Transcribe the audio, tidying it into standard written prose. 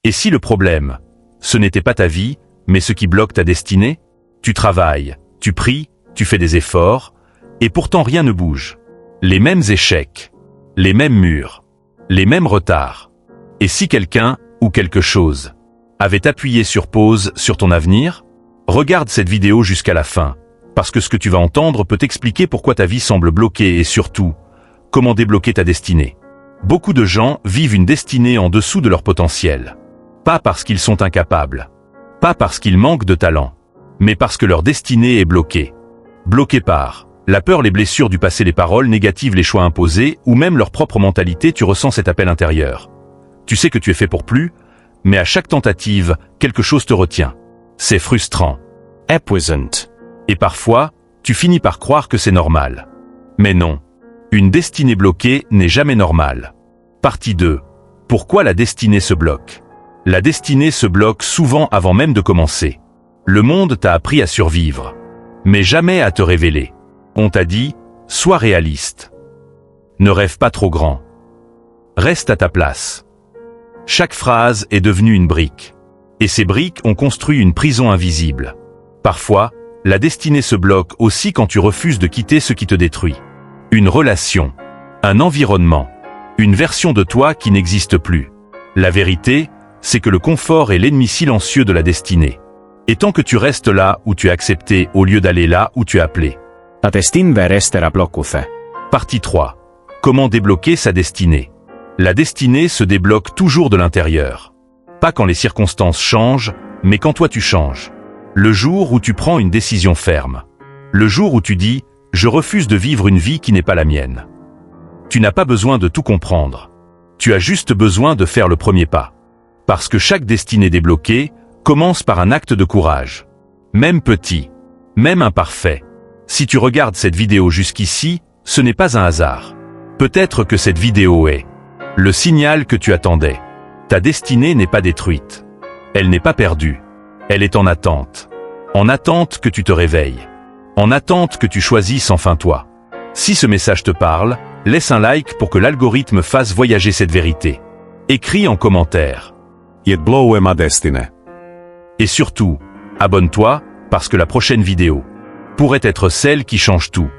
Et si le problème, ce n'était pas ta vie, mais ce qui bloque ta destinée? Tu travailles, tu pries, tu fais des efforts, et pourtant rien ne bouge. Les mêmes échecs, les mêmes murs, les mêmes retards. Et si quelqu'un, ou quelque chose, avait appuyé sur pause sur ton avenir? Regarde cette vidéo jusqu'à la fin, parce que ce que tu vas entendre peut t'expliquer pourquoi ta vie semble bloquée et surtout, comment débloquer ta destinée. Beaucoup de gens vivent une destinée en dessous de leur potentiel. Pas parce qu'ils sont incapables, pas parce qu'ils manquent de talent, mais parce que leur destinée est bloquée. Bloquée par la peur, les blessures du passé, les paroles négatives, les choix imposés, ou même leur propre mentalité. Tu ressens cet appel intérieur. Tu sais que tu es fait pour plus, mais à chaque tentative, quelque chose te retient. C'est frustrant. Épuisant. Et parfois, tu finis par croire que c'est normal. Mais non. Une destinée bloquée n'est jamais normale. Partie 2. Pourquoi la destinée se bloque? La destinée se bloque souvent avant même de commencer. Le monde t'a appris à survivre, mais jamais à te révéler. On t'a dit, sois réaliste. Ne rêve pas trop grand. Reste à ta place. Chaque phrase est devenue une brique. Et ces briques ont construit une prison invisible. Parfois, la destinée se bloque aussi quand tu refuses de quitter ce qui te détruit. Une relation, un environnement, une version de toi qui n'existe plus. La vérité, c'est que le confort est l'ennemi silencieux de la destinée. Et tant que tu restes là où tu es accepté au lieu d'aller là où tu es appelé. La destinée restera bloquée. Partie 3. Comment débloquer sa destinée? La destinée se débloque toujours de l'intérieur. Pas quand les circonstances changent, mais quand toi tu changes. Le jour où tu prends une décision ferme. Le jour où tu dis « Je refuse de vivre une vie qui n'est pas la mienne ». Tu n'as pas besoin de tout comprendre. Tu as juste besoin de faire le premier pas. Parce que chaque destinée débloquée commence par un acte de courage. Même petit, même imparfait. Si tu regardes cette vidéo jusqu'ici, ce n'est pas un hasard. Peut-être que cette vidéo est le signal que tu attendais. Ta destinée n'est pas détruite. Elle n'est pas perdue. Elle est en attente. En attente que tu te réveilles. En attente que tu choisisses enfin toi. Si ce message te parle, laisse un like pour que l'algorithme fasse voyager cette vérité. Écris en commentaire. Bloqué ma destinée. Et surtout, abonne-toi, parce que la prochaine vidéo pourrait être celle qui change tout.